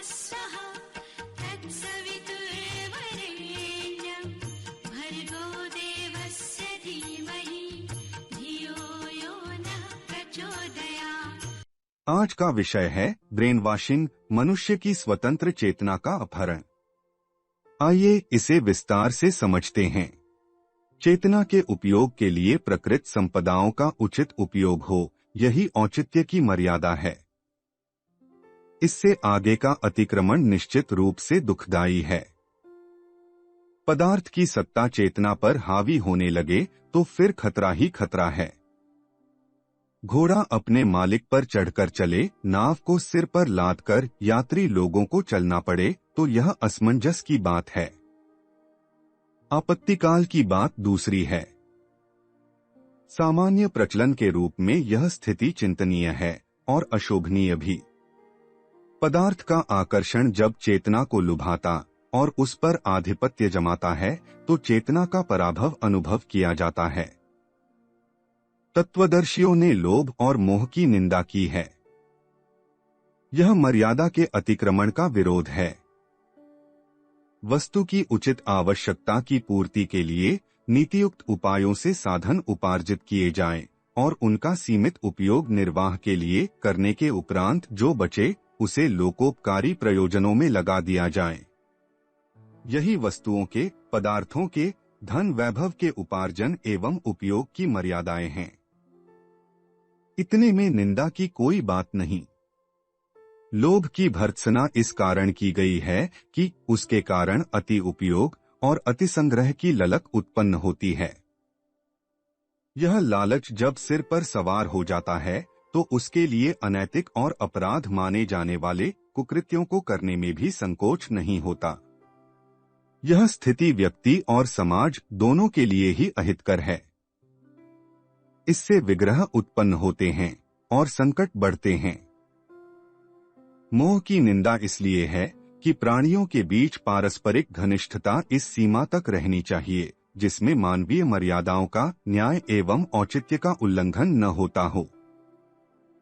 स्वः तत्सवितुर्वरेण्यं भर्गो देवस्य धीमहि धियो यो नः प्रचोदयात्। आज का विषय है ब्रेन वॉशिंग, मनुष्य की स्वतंत्र चेतना का अपहरण। आइए इसे विस्तार से समझते हैं। चेतना के उपयोग के लिए प्रकृत संपदाओं का उचित उपयोग हो, यही औचित्य की मर्यादा है। इससे आगे का अतिक्रमण निश्चित रूप से दुखदायी है। पदार्थ की सत्ता चेतना पर हावी होने लगे तो फिर खतरा ही खतरा है। घोड़ा अपने मालिक पर चढ़कर चले, नाव को सिर पर लादकर यात्री लोगों को चलना पड़े तो यह असमंजस की बात है। आपत्तिकाल की बात दूसरी है। सामान्य प्रचलन के रूप में यह स्थिति चिंतनीय है और अशोभनीय भी। पदार्थ का आकर्षण जब चेतना को लुभाता और उस पर आधिपत्य जमाता है तो चेतना का पराभव अनुभव किया जाता है। तत्वदर्शियों ने लोभ और मोह की निंदा की है। यह मर्यादा के अतिक्रमण का विरोध है। वस्तु की उचित आवश्यकता की पूर्ति के लिए नीतियुक्त उपायों से साधन उपार्जित किए जाएं और उनका सीमित उपयोग निर्वाह के लिए करने के उपरांत जो बचे उसे लोकोपकारी प्रयोजनों में लगा दिया जाए। यही वस्तुओं के, पदार्थों के, धन वैभव के उपार्जन एवं उपयोग की मर्यादाएं हैं। इतने में निंदा की कोई बात नहीं। लोभ की भर्त्सना इस कारण की गई है कि उसके कारण अति उपयोग और अति संग्रह की ललक उत्पन्न होती है। यह लालच जब सिर पर सवार हो जाता है तो उसके लिए अनैतिक और अपराध माने जाने वाले कुकृत्यों को करने में भी संकोच नहीं होता। यह स्थिति व्यक्ति और समाज दोनों के लिए ही अहितकर है। इससे विग्रह उत्पन्न होते हैं और संकट बढ़ते हैं। मोह की निंदा इसलिए है कि प्राणियों के बीच पारस्परिक घनिष्ठता इस सीमा तक रहनी चाहिए जिसमें मानवीय मर्यादाओं का, न्याय एवं औचित्य का उल्लंघन न होता हो।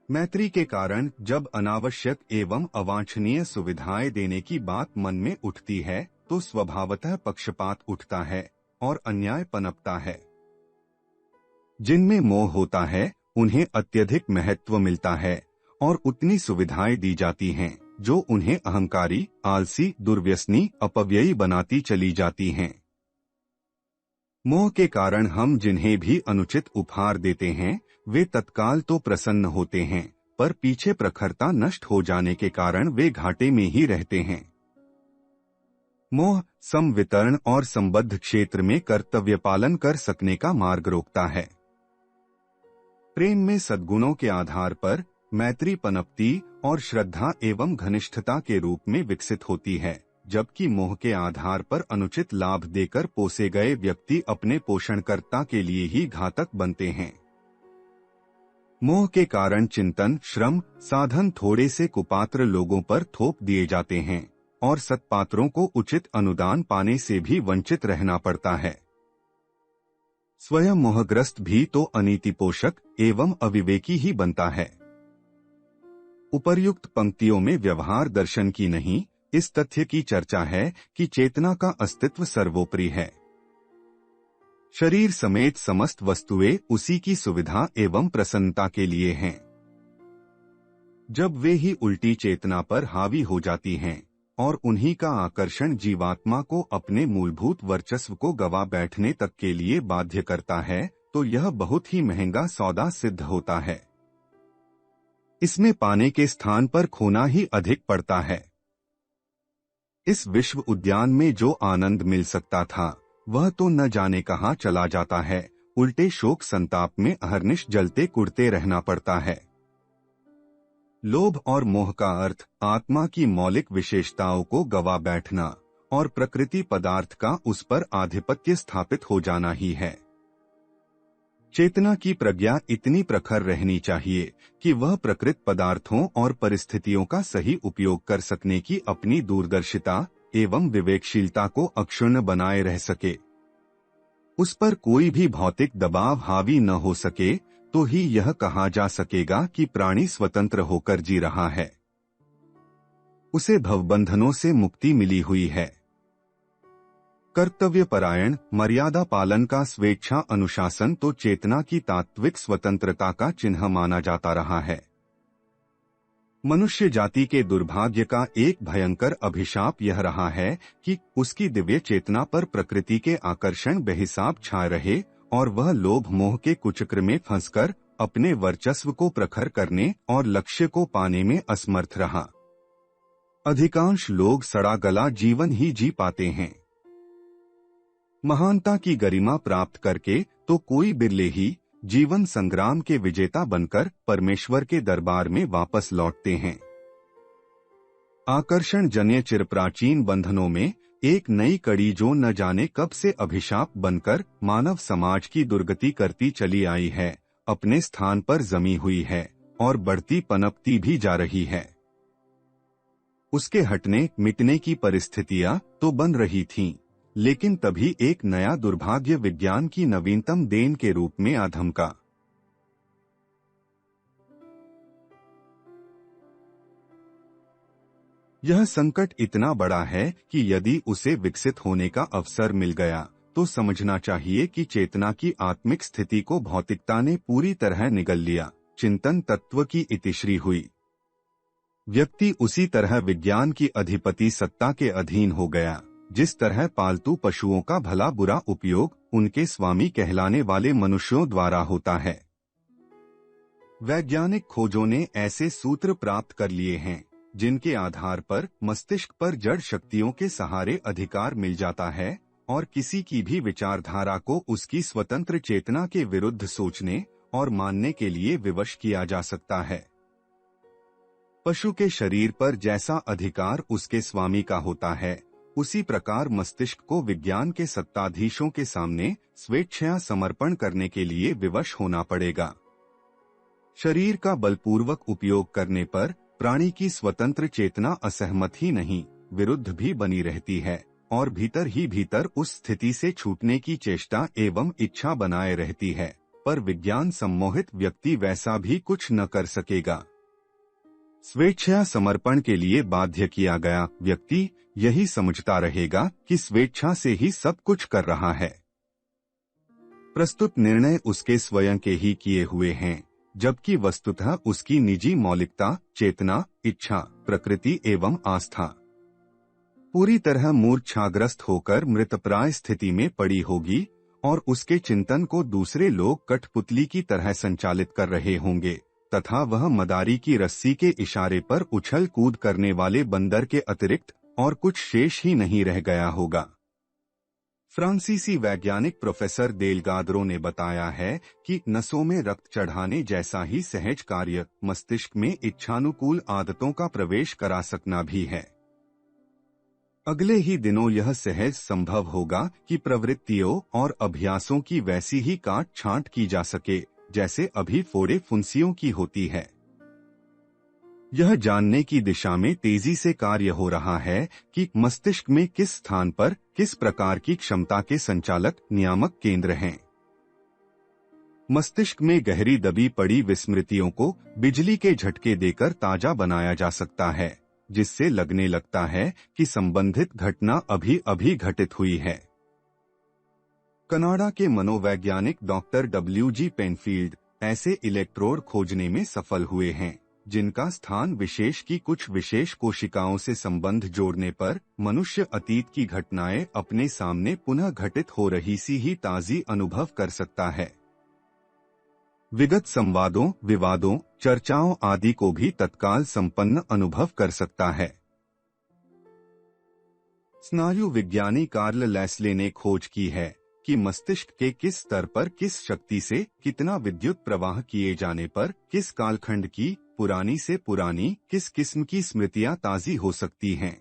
मैत्री के कारण जब अनावश्यक एवं अवांछनीय सुविधाएं देने की बात मन में उठती है तो स्वभावतः पक्षपात उठता है और अन्याय पनपता है। जिनमें मोह होता है उन्हें अत्यधिक महत्व मिलता है और उतनी सुविधाएं दी जाती हैं जो उन्हें अहंकारी, आलसी, दुर्व्यसनी, अपव्ययी बनाती चली जाती हैं। मोह के कारण हम जिन्हें भी अनुचित उपहार देते हैं वे तत्काल तो प्रसन्न होते हैं, पर पीछे प्रखरता नष्ट हो जाने के कारण वे घाटे में ही रहते हैं। मोह समवितरण और संबद्ध क्षेत्र में कर्तव्य पालन कर सकने का मार्ग रोकता है। प्रेम में सद्गुणों के आधार पर मैत्री पनपती और श्रद्धा एवं घनिष्ठता के रूप में विकसित होती है, जबकि मोह के आधार पर अनुचित लाभ देकर पोसे गए व्यक्ति अपने पोषणकर्ता के लिए ही घातक बनते हैं। मोह के कारण चिंतन, श्रम, साधन थोड़े से कुपात्र लोगों पर थोप दिए जाते हैं और सत्पात्रों को उचित अनुदान पाने से भी वंचित रहना पड़ता है। स्वयं मोहग्रस्त भी तो अनीति पोषक एवं अविवेकी ही बनता है। उपर्युक्त पंक्तियों में व्यवहार दर्शन की नहीं, इस तथ्य की चर्चा है कि चेतना का अस्तित्व सर्वोपरि है। शरीर समेत समस्त वस्तुएं उसी की सुविधा एवं प्रसन्नता के लिए हैं। जब वे ही उल्टी चेतना पर हावी हो जाती हैं और उन्हीं का आकर्षण जीवात्मा को अपने मूलभूत वर्चस्व को गवा बैठने तक के लिए बाध्य करता है तो यह बहुत ही महंगा सौदा सिद्ध होता है। इसमें पाने के स्थान पर खोना ही अधिक पड़ता है। इस विश्व उद्यान में जो आनंद मिल सकता था वह तो न जाने कहाँ चला जाता है, उल्टे शोक संताप में अहर्निश जलते कुड़ते रहना पड़ता है। लोभ और मोह का अर्थ आत्मा की मौलिक विशेषताओं को गवा बैठना और प्रकृति पदार्थ का उस पर आधिपत्य स्थापित हो जाना ही है। चेतना की प्रज्ञा इतनी प्रखर रहनी चाहिए कि वह प्रकृत पदार्थों और परिस्थितियों का सही उपयोग कर सकने की अपनी दूरदर्शिता एवं विवेकशीलता को अक्षुण्ण बनाए रह सके। उस पर कोई भी भौतिक दबाव हावी न हो सके तो ही यह कहा जा सकेगा कि प्राणी स्वतंत्र होकर जी रहा है। उसे भवबंधनों से मुक्ति मिली हुई है। कर्तव्यपरायण, मर्यादा पालन का स्वेच्छा अनुशासन तो चेतना की तात्विक स्वतंत्रता का चिन्ह माना जाता रहा है। मनुष्य जाति के दुर्भाग्य का एक भयंकर अभिशाप यह रहा है कि उसकी दिव्य चेतना पर प्रकृति के आकर्षण बेहिसाब छाए रहे और वह लोभ मोह के कुचक्र में फंसकर अपने वर्चस्व को प्रखर करने और लक्ष्य को पाने में असमर्थ रहा। अधिकांश लोग सड़ा गला जीवन ही जी पाते हैं। महानता की गरिमा प्राप्त करके तो कोई बिरले ही जीवन संग्राम के विजेता बनकर परमेश्वर के दरबार में वापस लौटते हैं। आकर्षण जन्य चिरप्राचीन बंधनों में एक नई कड़ी जो न जाने कब से अभिशाप बनकर मानव समाज की दुर्गति करती चली आई है, अपने स्थान पर जमी हुई है और बढ़ती पनपती भी जा रही है। उसके हटने मिटने की परिस्थितियां तो बन रही थीं, लेकिन तभी एक नया दुर्भाग्य विज्ञान की नवीनतम देन के रूप में आ धमका। यह संकट इतना बड़ा है कि यदि उसे विकसित होने का अवसर मिल गया तो समझना चाहिए कि चेतना की आत्मिक स्थिति को भौतिकता ने पूरी तरह निगल लिया। चिंतन तत्व की इतिश्री हुई। व्यक्ति उसी तरह विज्ञान की अधिपति सत्ता के अधीन हो गया जिस तरह पालतू पशुओं का भला बुरा उपयोग उनके स्वामी कहलाने वाले मनुष्यों द्वारा होता है। वैज्ञानिक खोजों ने ऐसे सूत्र प्राप्त कर लिए हैं जिनके आधार पर मस्तिष्क पर जड़ शक्तियों के सहारे अधिकार मिल जाता है और किसी की भी विचारधारा को उसकी स्वतंत्र चेतना के विरुद्ध सोचने और मानने के लिए विवश किया जा सकता है। पशु के शरीर पर जैसा अधिकार उसके स्वामी का होता है, उसी प्रकार मस्तिष्क को विज्ञान के सत्ताधीशों के सामने स्वेच्छया समर्पण करने के लिए विवश होना पड़ेगा। शरीर का बलपूर्वक उपयोग करने पर प्राणी की स्वतंत्र चेतना असहमत ही नहीं, विरुद्ध भी बनी रहती है और भीतर ही भीतर उस स्थिति से छूटने की चेष्टा एवं इच्छा बनाए रहती है, पर विज्ञान सम्मोहित व्यक्ति वैसा भी कुछ न कर सकेगा। स्वेच्छा समर्पण के लिए बाध्य किया गया व्यक्ति यही समझता रहेगा कि स्वेच्छा से ही सब कुछ कर रहा है। प्रस्तुत निर्णय उसके स्वयं के ही किए हुए हैं, जबकि वस्तुतः उसकी निजी मौलिकता, चेतना, इच्छा, प्रकृति एवं आस्था पूरी तरह मूर्छाग्रस्त होकर मृतप्राय स्थिति में पड़ी होगी और उसके चिंतन को दूसरे लोग कठपुतली की तरह संचालित कर रहे होंगे तथा वह मदारी की रस्सी के इशारे पर उछल कूद करने वाले बंदर के अतिरिक्त और कुछ शेष ही नहीं रह गया होगा। फ्रांसीसी वैज्ञानिक प्रोफेसर देलगाद्रो ने बताया है कि नसों में रक्त चढ़ाने जैसा ही सहज कार्य मस्तिष्क में इच्छानुकूल आदतों का प्रवेश करा सकना भी है। अगले ही दिनों यह सहज संभव होगा कि प्रवृत्तियों और अभ्यासों की वैसी ही काट छांट की जा सके जैसे अभी फोड़े फुंसियों की होती है। यह जानने की दिशा में तेजी से कार्य हो रहा है कि मस्तिष्क में किस स्थान पर किस प्रकार की क्षमता के संचालक नियामक केंद्र हैं। मस्तिष्क में गहरी दबी पड़ी विस्मृतियों को बिजली के झटके देकर ताजा बनाया जा सकता है, जिससे लगने लगता है कि संबंधित घटना अभी अभी घटित हुई है। कनाडा के मनोवैज्ञानिक डॉक्टर W.G. पेनफील्ड ऐसे इलेक्ट्रोड खोजने में सफल हुए हैं जिनका स्थान विशेष की कुछ विशेष कोशिकाओं से संबंध जोड़ने पर मनुष्य अतीत की घटनाएं अपने सामने पुनः घटित हो रही सी ही ताजी अनुभव कर सकता है। विगत संवादों, विवादों, चर्चाओं आदि को भी तत्काल संपन्न अनुभव कर सकता है। स्नायु विज्ञानी कार्ल लेस्ले ने खोज की है कि मस्तिष्क के किस स्तर पर किस शक्ति से कितना विद्युत प्रवाह किए जाने पर किस कालखंड की पुरानी से पुरानी किस किस्म की स्मृतियां ताजी हो सकती हैं।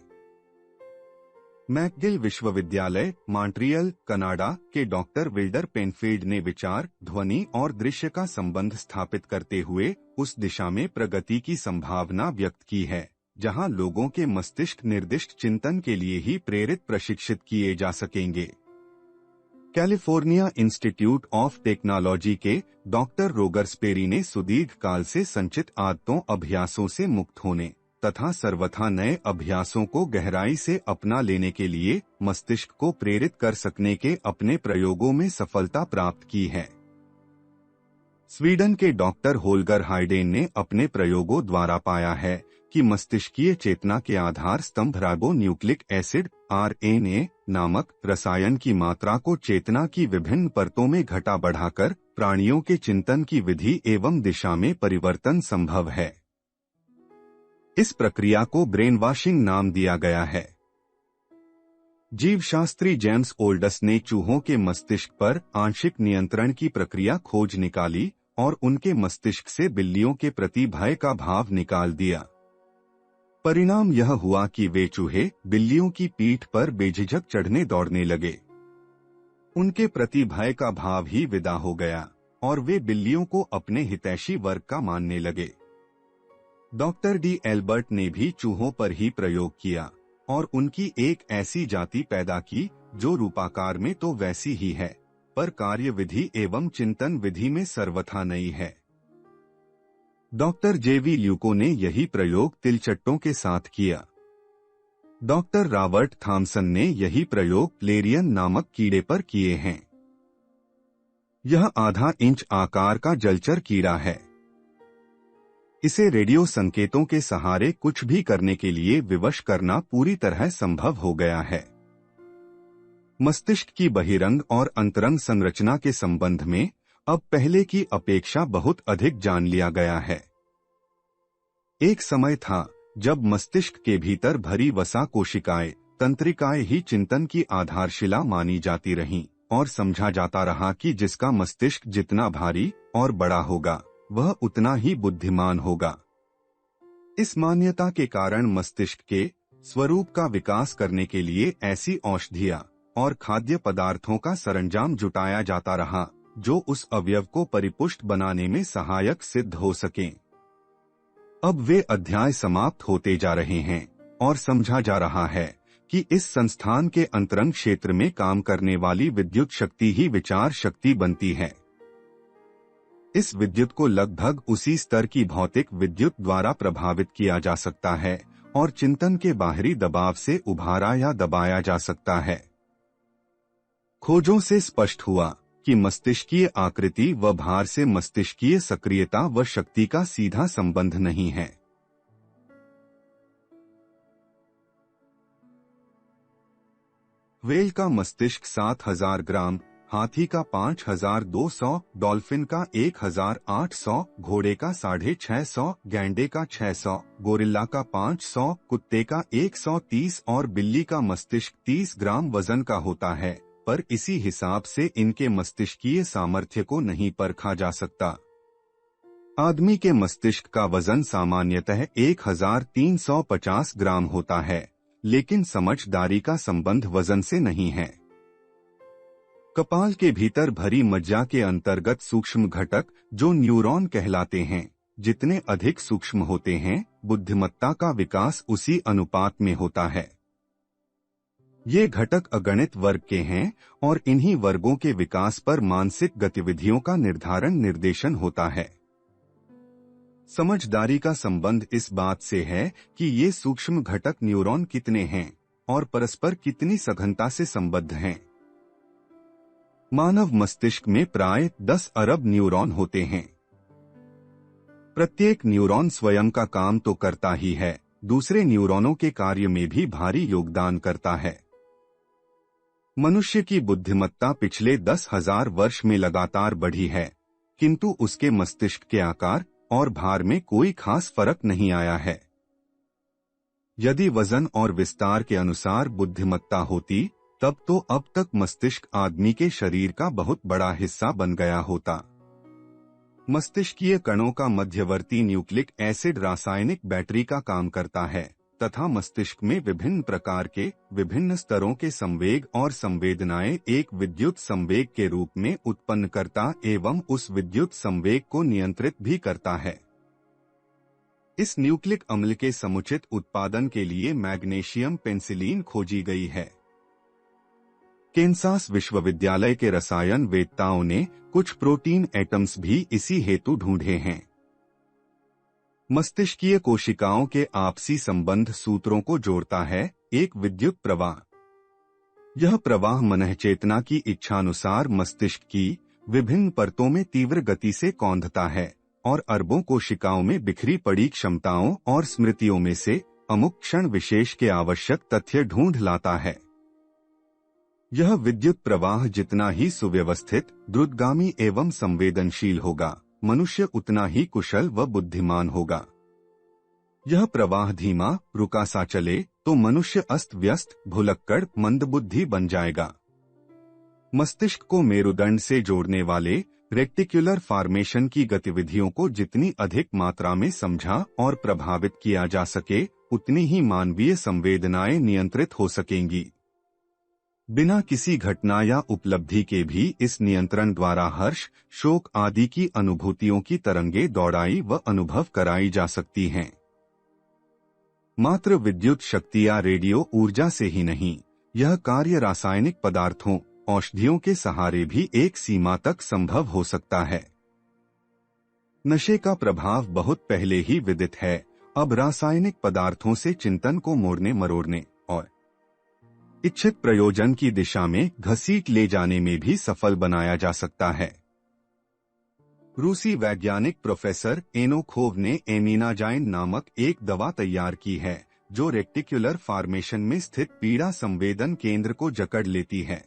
मैकगिल विश्वविद्यालय, मॉन्ट्रियल, कनाडा के डॉक्टर विल्डर पेनफील्ड ने विचार, ध्वनि और दृश्य का संबंध स्थापित करते हुए उस दिशा में प्रगति की संभावना व्यक्त की है जहां लोगों के मस्तिष्क निर्दिष्ट चिंतन के लिए ही प्रेरित प्रशिक्षित किए जा सकेंगे। कैलिफोर्निया इंस्टीट्यूट ऑफ टेक्नोलॉजी के डॉक्टर रोगर स्पेरी ने सुदीर्घ काल से संचित आदतों अभ्यासों से मुक्त होने तथा सर्वथा नए अभ्यासों को गहराई से अपना लेने के लिए मस्तिष्क को प्रेरित कर सकने के अपने प्रयोगों में सफलता प्राप्त की है। स्वीडन के डॉक्टर होल्गर हाइडेन ने अपने प्रयोगों द्वारा पाया है कि मस्तिष्कीय चेतना के आधार स्तंभ राइबोन्यूक्लिक एसिड RNA नामक रसायन की मात्रा को चेतना की विभिन्न परतों में घटा बढ़ाकर प्राणियों के चिंतन की विधि एवं दिशा में परिवर्तन संभव है। इस प्रक्रिया को ब्रेन वॉशिंग नाम दिया गया है। जीवशास्त्री जेम्स ओल्डस ने चूहों के मस्तिष्क पर आंशिक नियंत्रण की प्रक्रिया खोज निकाली और उनके मस्तिष्क से बिल्लियों के प्रति भय का भाव निकाल दिया। परिणाम यह हुआ कि वे चूहे बिल्लियों की पीठ पर बेझिझक चढ़ने दौड़ने लगे। उनके प्रति भय का भाव ही विदा हो गया और वे बिल्लियों को अपने हितैषी वर्ग का मानने लगे। डॉक्टर डी एल्बर्ट ने भी चूहों पर ही प्रयोग किया और उनकी एक ऐसी जाति पैदा की जो रूपाकार में तो वैसी ही है, पर कार्य विधि एवं चिंतन विधि में सर्वथा नई है। डॉक्टर जेवी ल्यूको ने यही प्रयोग तिलचट्टों के साथ किया। डॉक्टर रॉबर्ट थॉमसन ने यही प्रयोग प्लेरियन नामक कीड़े पर किए हैं। यह आधा इंच आकार का जलचर कीड़ा है। इसे रेडियो संकेतों के सहारे कुछ भी करने के लिए विवश करना पूरी तरह संभव हो गया है। मस्तिष्क की बहिरंग और अंतरंग संरचना के संबंध में अब पहले की अपेक्षा बहुत अधिक जान लिया गया है। एक समय था जब मस्तिष्क के भीतर भरी वसा कोशिकाएं, तंत्रिकाएं ही चिंतन की आधारशिला मानी जाती रहीं और समझा जाता रहा कि जिसका मस्तिष्क जितना भारी और बड़ा होगा वह उतना ही बुद्धिमान होगा। इस मान्यता के कारण मस्तिष्क के स्वरूप का विकास करने के लिए ऐसी औषधियां और खाद्य पदार्थों का सरंजाम जुटाया जाता रहा जो उस अवयव को परिपुष्ट बनाने में सहायक सिद्ध हो सकें। अब वे अध्याय समाप्त होते जा रहे हैं और समझा जा रहा है कि इस संस्थान के अंतरंग क्षेत्र में काम करने वाली विद्युत शक्ति ही विचार शक्ति बनती है। इस विद्युत को लगभग उसी स्तर की भौतिक विद्युत द्वारा प्रभावित किया जा सकता है और चिंतन के बाहरी दबाव से उभारा या दबाया जा सकता है। खोजों से स्पष्ट हुआ कि मस्तिष्कीय आकृति व भार से मस्तिष्कीय सक्रियता व शक्ति का सीधा संबंध नहीं है। व्हेल का मस्तिष्क 7000 ग्राम, हाथी का 5200, डॉल्फिन का 1800, घोड़े का 650, गैंडे का 600, गोरिल्ला का 500, कुत्ते का 130 और बिल्ली का मस्तिष्क 30 ग्राम वजन का होता है, पर इसी हिसाब से इनके मस्तिष्कीय सामर्थ्य को नहीं परखा जा सकता। आदमी के मस्तिष्क का वजन सामान्यतः 1350 ग्राम होता है, लेकिन समझदारी का संबंध वजन से नहीं है। कपाल के भीतर भरी मज्जा के अंतर्गत सूक्ष्म घटक जो न्यूरॉन कहलाते हैं, जितने अधिक सूक्ष्म होते हैं, बुद्धिमत्ता का विकास उसी अनुपात में होता है। ये घटक अगणित वर्ग के हैं और इन्हीं वर्गों के विकास पर मानसिक गतिविधियों का निर्देशन होता है। समझदारी का संबंध इस बात से है कि ये सूक्ष्म घटक न्यूरॉन कितने हैं और परस्पर कितनी सघनता से संबद्ध हैं। मानव मस्तिष्क में प्राय 10 अरब न्यूरॉन होते हैं। प्रत्येक न्यूरॉन स्वयं का काम तो करता ही है, दूसरे न्यूरॉनों के कार्य में भी भारी योगदान करता है। मनुष्य की बुद्धिमत्ता पिछले 10,000 वर्ष में लगातार बढ़ी है, किंतु उसके मस्तिष्क के आकार और भार में कोई खास फर्क नहीं आया है। यदि वजन और विस्तार के अनुसार बुद्धिमत्ता होती, तब तो अब तक मस्तिष्क आदमी के शरीर का बहुत बड़ा हिस्सा बन गया होता। मस्तिष्कीय कणों का मध्यवर्ती न्यूक्लिक एसिड रासायनिक बैटरी का काम करता है तथा मस्तिष्क में विभिन्न प्रकार के विभिन्न स्तरों के संवेग और संवेदनाएं एक विद्युत संवेग के रूप में उत्पन्न करता एवं उस विद्युत संवेग को नियंत्रित भी करता है। इस न्यूक्लिक अम्ल के समुचित उत्पादन के लिए मैग्नीशियम पेनिसिलिन खोजी गई है। केंसास विश्वविद्यालय के रसायन वेदताओं ने कुछ प्रोटीन एटम्स भी इसी हेतु ढूंढे हैं। मस्तिष्कीय कोशिकाओं के आपसी संबंध सूत्रों को जोड़ता है एक विद्युत प्रवाह। यह प्रवाह मनःचेतना की इच्छानुसार मस्तिष्क की विभिन्न परतों में तीव्र गति से कौंधता है और अरबों कोशिकाओं में बिखरी पड़ी क्षमताओं और स्मृतियों में से अमुक क्षण विशेष के आवश्यक तथ्य ढूंढ लाता है। यह विद्युत प्रवाह जितना ही सुव्यवस्थित, द्रुतगामी एवं संवेदनशील होगा, मनुष्य उतना ही कुशल व बुद्धिमान होगा। यह प्रवाह धीमा, रुका सा चले तो मनुष्य अस्त व्यस्त, भुलक्कड़, मंदबुद्धि बन जाएगा। मस्तिष्क को मेरुदंड से जोड़ने वाले रेक्टिक्युलर फॉर्मेशन की गतिविधियों को जितनी अधिक मात्रा में समझा और प्रभावित किया जा सके, उतनी ही मानवीय संवेदनाएं नियंत्रित हो सकेंगी। बिना किसी घटना या उपलब्धि के भी इस नियंत्रण द्वारा हर्ष, शोक आदि की अनुभूतियों की तरंगे दौड़ाई व अनुभव कराई जा सकती हैं। मात्र विद्युत शक्ति या रेडियो ऊर्जा से ही नहीं, यह कार्य रासायनिक पदार्थों, औषधियों के सहारे भी एक सीमा तक संभव हो सकता है। नशे का प्रभाव बहुत पहले ही विदित है। अब रासायनिक पदार्थों से चिंतन को मोड़ने मरोड़ने और इच्छित प्रयोजन की दिशा में घसीट ले जाने में भी सफल बनाया जा सकता है। रूसी वैज्ञानिक प्रोफेसर एनोखोव ने एमिनाजाइन नामक एक दवा तैयार की है जो रेक्टिक्युलर फॉर्मेशन में स्थित पीड़ा संवेदन केंद्र को जकड़ लेती है।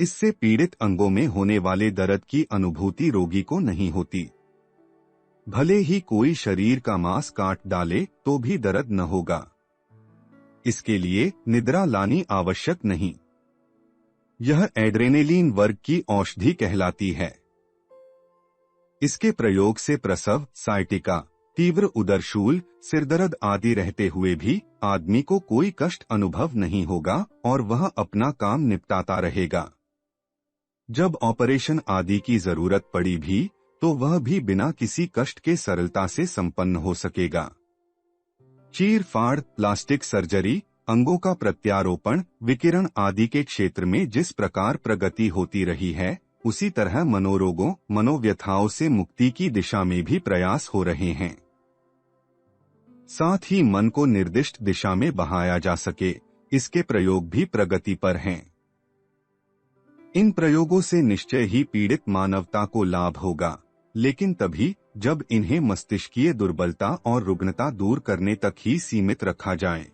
इससे पीड़ित अंगों में होने वाले दर्द की अनुभूति रोगी को नहीं होती। भले ही कोई शरीर का मांस काट डाले तो भी दर्द न होगा। इसके लिए निद्रा लानी आवश्यक नहीं। यह एड्रेनेलिन वर्ग की औषधि कहलाती है। इसके प्रयोग से प्रसव, साइटिका, तीव्र उदरशूल, सिरदर्द आदि रहते हुए भी आदमी को कोई कष्ट अनुभव नहीं होगा और वह अपना काम निपटाता रहेगा। जब ऑपरेशन आदि की जरूरत पड़ी भी तो वह भी बिना किसी कष्ट के सरलता से संपन्न हो सकेगा। चीर-फाड़, प्लास्टिक सर्जरी, अंगों का प्रत्यारोपण, विकिरण आदि के क्षेत्र में जिस प्रकार प्रगति होती रही है, उसी तरह मनोरोगों, मनोव्यथाओं से मुक्ति की दिशा में भी प्रयास हो रहे हैं। साथ ही मन को निर्दिष्ट दिशा में बहाया जा सके, इसके प्रयोग भी प्रगति पर हैं। इन प्रयोगों से निश्चय ही पीड़ित मानवता को लाभ होगा, लेकिन तभी जब इन्हें मस्तिष्कीय दुर्बलता और रुग्णता दूर करने तक ही सीमित रखा जाए।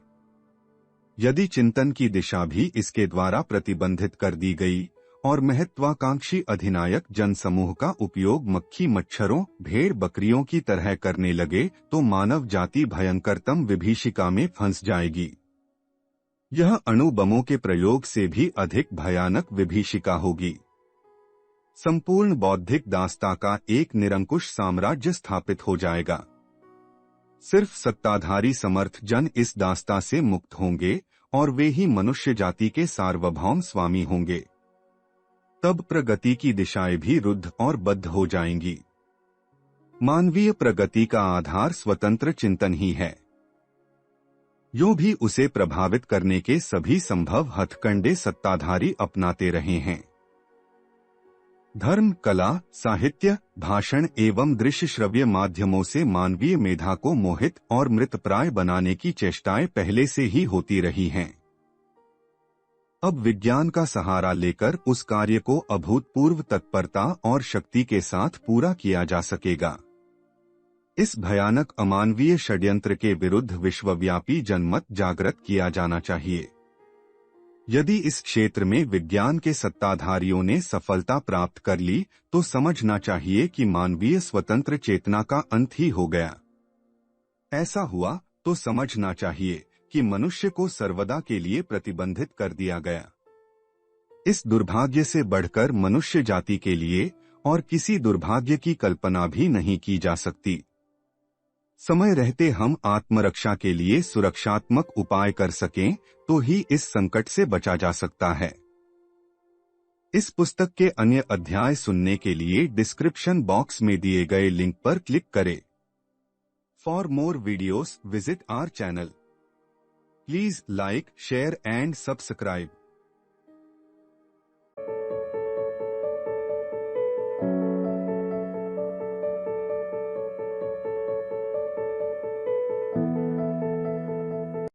यदि चिंतन की दिशा भी इसके द्वारा प्रतिबंधित कर दी गई और महत्वाकांक्षी अधिनायक जनसमूह का उपयोग मक्खी मच्छरों, भेड़ बकरियों की तरह करने लगे तो मानव जाति भयंकरतम विभीषिका में फंस जाएगी। यह अणु बमों के प्रयोग से भी अधिक भयानक विभीषिका होगी। संपूर्ण बौद्धिक दास्ता का एक निरंकुश साम्राज्य स्थापित हो जाएगा। सिर्फ सत्ताधारी समर्थ जन इस दास्ता से मुक्त होंगे और वे ही मनुष्य जाति के सार्वभौम स्वामी होंगे। तब प्रगति की दिशाएं भी रुद्ध और बद्ध हो जाएंगी। मानवीय प्रगति का आधार स्वतंत्र चिंतन ही है। यूं भी उसे प्रभावित करने के सभी संभव हथकंडे सत्ताधारी अपनाते रहे हैं। धर्म, कला, साहित्य, भाषण एवं दृश्य श्रव्य माध्यमों से मानवीय मेधा को मोहित और मृतप्राय बनाने की चेष्टाएं पहले से ही होती रही हैं। अब विज्ञान का सहारा लेकर उस कार्य को अभूतपूर्व तत्परता और शक्ति के साथ पूरा किया जा सकेगा। इस भयानक अमानवीय षड्यंत्र के विरुद्ध विश्वव्यापी जनमत जागृत किया जाना चाहिए। यदि इस क्षेत्र में विज्ञान के सत्ताधारियों ने सफलता प्राप्त कर ली तो समझना चाहिए कि मानवीय स्वतंत्र चेतना का अंत ही हो गया। ऐसा हुआ तो समझना चाहिए कि मनुष्य को सर्वदा के लिए प्रतिबंधित कर दिया गया। इस दुर्भाग्य से बढ़कर मनुष्य जाति के लिए और किसी दुर्भाग्य की कल्पना भी नहीं की जा सकती। समय रहते हम आत्मरक्षा के लिए सुरक्षात्मक उपाय कर सकें तो ही इस संकट से बचा जा सकता है। इस पुस्तक के अन्य अध्याय सुनने के लिए डिस्क्रिप्शन बॉक्स में दिए गए लिंक पर क्लिक करें। For more videos visit our channel. Please like, share and subscribe.